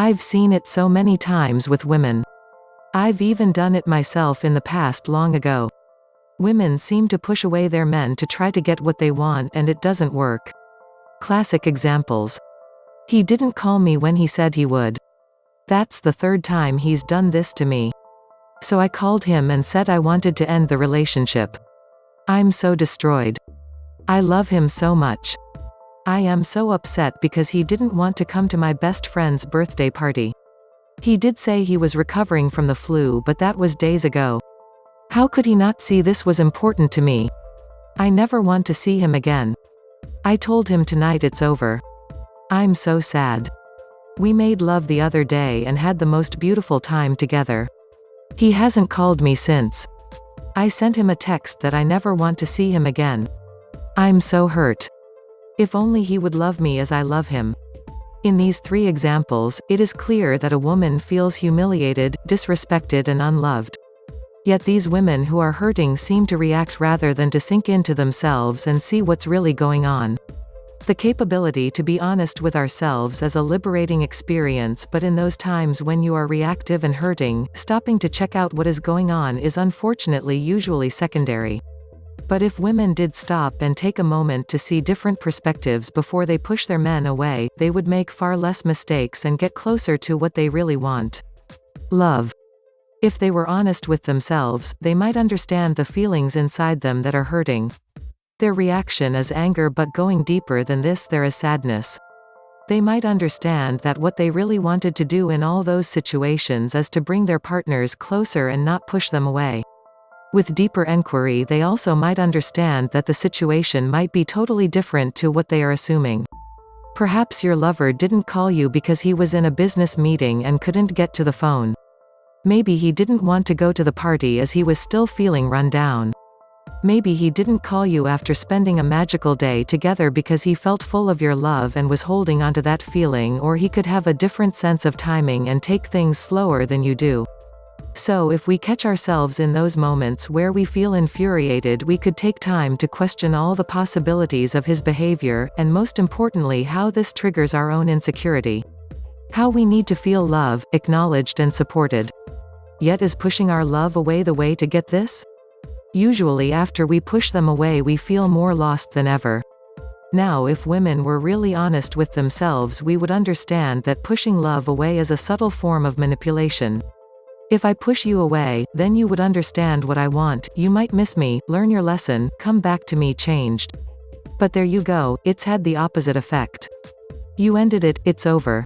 I've seen it so many times with women. I've even done it myself in the past long ago. Women seem to push away their men to try to get what they want, and it doesn't work. Classic examples. He didn't call me when he said he would. That's the third time he's done this to me. So I called him and said I wanted to end the relationship. I'm so destroyed. I love him so much. I am so upset because he didn't want to come to my best friend's birthday party. He did say he was recovering from the flu, but that was days ago. How could he not see this was important to me? I never want to see him again. I told him tonight it's over. I'm so sad. We made love the other day and had the most beautiful time together. He hasn't called me since. I sent him a text that I never want to see him again. I'm so hurt. If only he would love me as I love him. In these three examples, it is clear that a woman feels humiliated, disrespected and unloved. Yet these women who are hurting seem to react rather than to sink into themselves and see what's really going on. The capability to be honest with ourselves is a liberating experience, but in those times when you are reactive and hurting, stopping to check out what is going on is unfortunately usually secondary. But if women did stop and take a moment to see different perspectives before they push their men away, they would make far less mistakes and get closer to what they really want. Love. If they were honest with themselves, they might understand the feelings inside them that are hurting. Their reaction is anger, but going deeper than this there is sadness. They might understand that what they really wanted to do in all those situations is to bring their partners closer and not push them away. With deeper enquiry, they also might understand that the situation might be totally different to what they are assuming. Perhaps your lover didn't call you because he was in a business meeting and couldn't get to the phone. Maybe he didn't want to go to the party as he was still feeling run down. Maybe he didn't call you after spending a magical day together because he felt full of your love and was holding onto that feeling, or he could have a different sense of timing and take things slower than you do. So if we catch ourselves in those moments where we feel infuriated, we could take time to question all the possibilities of his behavior, and most importantly how this triggers our own insecurity. How we need to feel love, acknowledged and supported. Yet is pushing our love away the way to get this? Usually after we push them away we feel more lost than ever. Now if women were really honest with themselves, we would understand that pushing love away is a subtle form of manipulation. If I push you away, then you would understand what I want, you might miss me, learn your lesson, come back to me changed. But there you go, it's had the opposite effect. You ended it, it's over.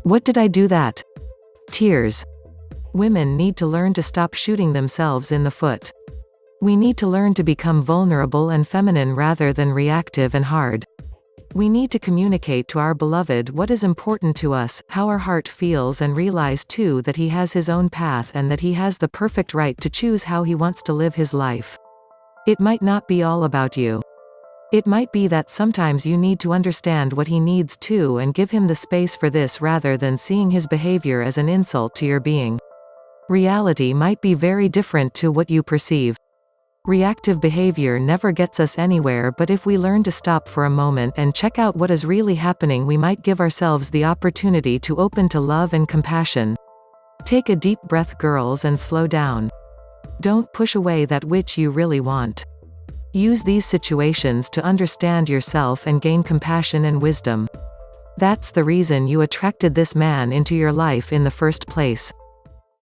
What did I do that? Tears. Women need to learn to stop shooting themselves in the foot. We need to learn to become vulnerable and feminine rather than reactive and hard. We need to communicate to our beloved what is important to us, how our heart feels, and realize too that he has his own path and that he has the perfect right to choose how he wants to live his life. It might not be all about you. It might be that sometimes you need to understand what he needs too and give him the space for this rather than seeing his behavior as an insult to your being. Reality might be very different to what you perceive. Reactive behavior never gets us anywhere, but if we learn to stop for a moment and check out what is really happening, we might give ourselves the opportunity to open to love and compassion. Take a deep breath, girls, and slow down. Don't push away that which you really want. Use these situations to understand yourself and gain compassion and wisdom. That's the reason you attracted this man into your life in the first place.